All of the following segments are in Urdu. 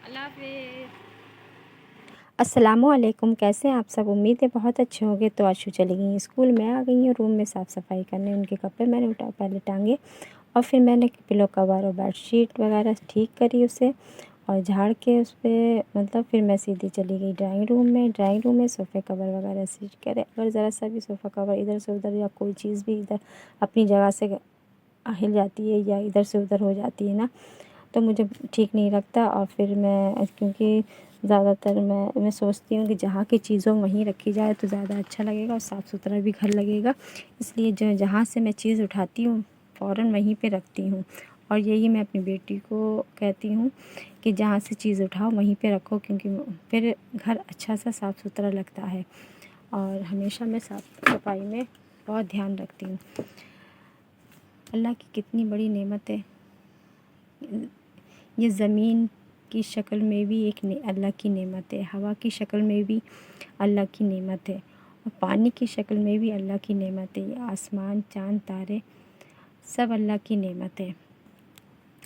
اللہ حافظ۔ السلام علیکم، کیسے ہیں آپ سب؟ امید ہے بہت اچھے ہوں گے۔ تو آشو چلی گئی اسکول، میں آ گئی ہوں روم میں صاف صفائی کرنے۔ ان کے کپڑے میں نے پہلے ٹانگے اور پھر میں نے پلو کور اور بیڈ شیٹ وغیرہ ٹھیک کری اسے اور جھاڑ کے اس پہ پھر میں سیدھی چلی گئی ڈرائنگ روم میں صوفے کور وغیرہ سیٹ کرے۔ اگر ذرا سا بھی صوفہ کور ادھر سے ادھر یا کوئی چیز بھی ادھر اپنی جگہ سے ہل جاتی ہے یا ادھر سے ادھر ہو جاتی ہے نا، تو مجھے ٹھیک نہیں لگتا۔ اور پھر میں کیونکہ زیادہ تر میں سوچتی ہوں کہ جہاں کی چیزوں وہیں رکھی جائے تو زیادہ اچھا لگے گا اور صاف ستھرا بھی گھر لگے گا، اس لیے جہاں سے میں چیز اٹھاتی ہوں فوراً وہیں پہ رکھتی ہوں۔ اور یہی میں اپنی بیٹی کو کہتی ہوں کہ جہاں سے چیز اٹھاؤ وہیں پہ رکھو، کیونکہ پھر گھر اچھا سا صاف ستھرا لگتا ہے۔ اور ہمیشہ میں صاف صفائی میں بہت دھیان رکھتی ہوں۔ اللہ کی کتنی بڑی نعمت ہے، یہ زمین کی شکل میں بھی ایک اللہ کی نعمت ہے، ہوا کی شکل میں بھی اللہ کی نعمت ہے، اور پانی کی شکل میں بھی اللہ کی نعمت ہے۔ یہ آسمان، چاند، تارے سب اللہ کی نعمت ہے۔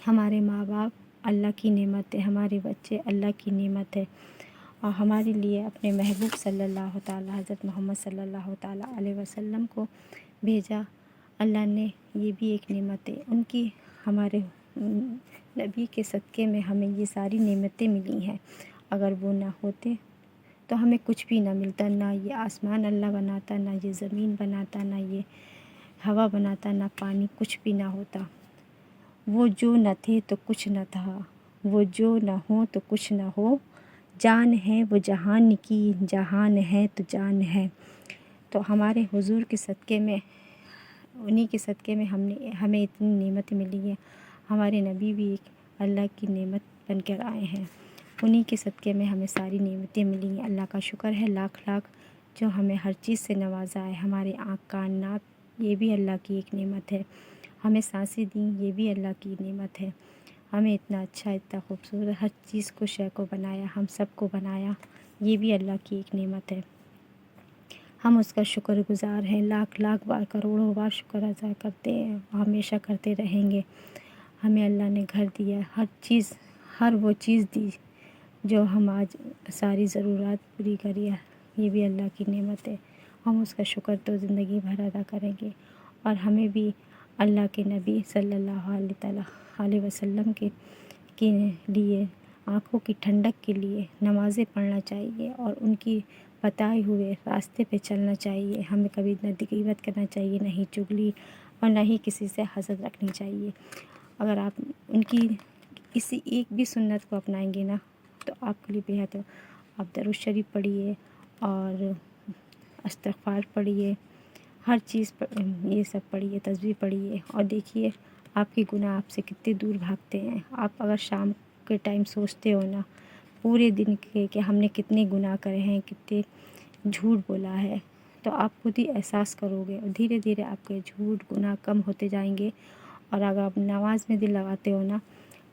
ہمارے ماں باپ اللہ کی نعمت ہے، ہمارے بچے اللہ کی نعمت ہے، اور ہمارے لیے اپنے محبوب صلی اللہ تعالیٰ حضرت محمد صلی اللہ تعالیٰ علیہ وسلم کو بھیجا اللہ نے، یہ بھی ایک نعمت ہے۔ ان کی ہمارے نبی کے صدقے میں ہمیں یہ ساری نعمتیں ملی ہیں۔ اگر وہ نہ ہوتے تو ہمیں کچھ بھی نہ ملتا، نہ یہ آسمان اللہ بناتا، نہ یہ زمین بناتا، نہ یہ ہوا بناتا، نہ پانی، کچھ بھی نہ ہوتا۔ وہ جو نہ تھے تو کچھ نہ تھا، وہ جو نہ ہو تو کچھ نہ ہو، جان ہے وہ جہان کی، جہان ہے تو جان ہے۔ تو ہمارے حضور کے صدقے میں، انہی کے صدقے میں ہمیں اتنی نعمت ملی ہے۔ ہمارے نبی بھی ایک اللہ کی نعمت بن کر آئے ہیں، انہی کے صدقے میں ہمیں ساری نعمتیں ملی ہیں۔ اللہ کا شکر ہے لاکھ لاکھ جو ہمیں ہر چیز سے نوازا ہے۔ ہمارے آنکھ، کان، ناک یہ بھی اللہ کی ایک نعمت ہے۔ ہمیں سانسیں دیں یہ بھی اللہ کی نعمت ہے۔ ہمیں اتنا اچھا، اتنا خوبصورت ہر چیز کو، شے کو بنایا، ہم سب کو بنایا، یہ بھی اللہ کی ایک نعمت ہے۔ ہم اس کا شکر گزار ہیں، لاکھ لاکھ بار، کروڑوں بار شکر ادا کرتے ہیں، ہمیشہ کرتے رہیں گے۔ ہمیں اللہ نے گھر دیا، ہر چیز، ہر وہ چیز دی جو ہم آج ساری ضرورات پوری کری ہے، یہ بھی اللہ کی نعمت ہے۔ ہم اس کا شکر تو زندگی بھر ادا کریں گے۔ اور ہمیں بھی اللہ کے نبی صلی اللہ علیہ وسلم کے لیے، آنکھوں کی ٹھنڈک کے لیے نمازیں پڑھنا چاہیے اور ان کی بتائے ہوئے راستے پہ چلنا چاہیے۔ ہمیں کبھی نہ غیبت کرنا چاہیے، نہ ہی چغلی، اور نہ ہی کسی سے حسد رکھنی چاہیے۔ اگر آپ ان کی کسی ایک بھی سنت کو اپنائیں گے نا تو آپ کے لیے بہت ہے۔ آپ درود شریف پڑھیے اور استغفار پڑھیے، ہر چیز یہ سب پڑھیے، تسبیح پڑھیے، اور دیکھیے آپ کے گناہ آپ سے کتنے دور بھاگتے ہیں۔ آپ اگر شام کے ٹائم سوچتے ہو نا پورے دن کے کہ ہم نے کتنے گناہ کرے ہیں، کتنے جھوٹ بولا ہے، تو آپ خود ہی احساس کرو گے، اور دھیرے دھیرے آپ کے جھوٹ گناہ کم ہوتے جائیں گے۔ اور اگر آپ نماز میں دل لگاتے ہو نا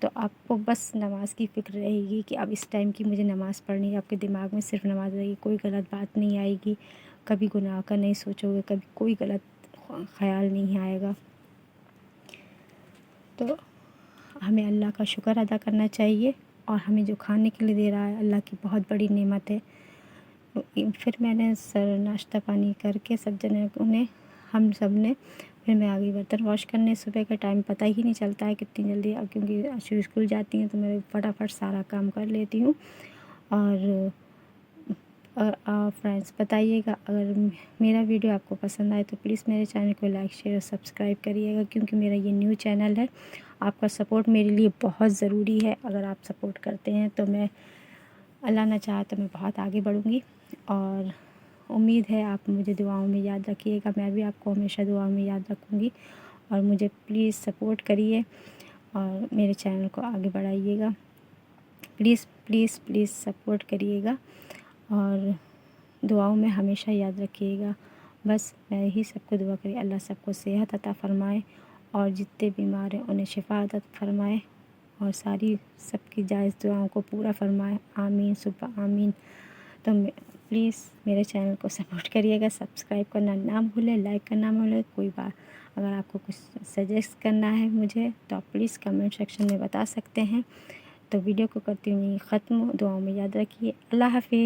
تو آپ کو بس نماز کی فکر رہے گی کہ اب اس ٹائم کی مجھے نماز پڑھنی ہے۔ آپ کے دماغ میں صرف نماز رہے گی، کوئی غلط بات نہیں آئے گی، کبھی گناہ کا نہیں سوچو گے، کبھی کوئی غلط خیال نہیں آئے گا۔ تو ہمیں اللہ کا شکر ادا کرنا چاہیے، اور ہمیں جو کھانے کے لیے دے رہا ہے اللہ کی بہت بڑی نعمت ہے۔ پھر میں نے ناشتہ پانی کر کے ہم سب نے پھر میں آ گئی برتن واش کرنے۔ صبح کا ٹائم پتہ ہی نہیں چلتا ہے کتنی جلدی، کیونکہ اسکول جاتی ہیں تو میں فٹافٹ سارا کام کر لیتی ہوں۔ اور فرینڈس بتائیے گا اگر میرا ویڈیو آپ کو پسند آئے تو پلیز میرے چینل کو لائک، شیئر اور سبسکرائب کریے گا، کیونکہ میرا یہ نیو چینل ہے۔ آپ کا سپورٹ میرے لیے بہت ضروری ہے۔ اگر آپ سپورٹ کرتے ہیں تو میں، اللہ نہ چاہا تو میں بہت آگے بڑھوں گی، اور امید ہے آپ مجھے دعاؤں میں یاد رکھیے گا۔ میں بھی آپ کو ہمیشہ دعاؤں میں یاد رکھوں گی، اور مجھے پلیز سپورٹ کریے اور میرے چینل کو آگے بڑھائیے گا۔ پلیز پلیز پلیز سپورٹ کریے گا، اور دعاؤں میں ہمیشہ یاد رکھیے گا۔ بس میں یہی سب کو دعا کری، اللہ سب کو صحت عطا فرمائے، اور جتنے بیمار ہیں انہیں شفا عطا فرمائے، اور ساری سب کی جائز دعاؤں کو پورا فرمائے، آمین ثم آمین۔ تو پلیز میرے چینل کو سپورٹ کریے گا، سبسکرائب کرنا نہ بھولیں، لائک کرنا نہ بھولیں۔ کوئی بات اگر آپ کو کچھ سجیسٹ کرنا ہے مجھے تو آپ پلیز کمنٹ سیکشن میں بتا سکتے ہیں۔ تو ویڈیو کو کرتی ہوں ختم، دعاؤں میں یاد رکھیے۔ اللہ حافظ۔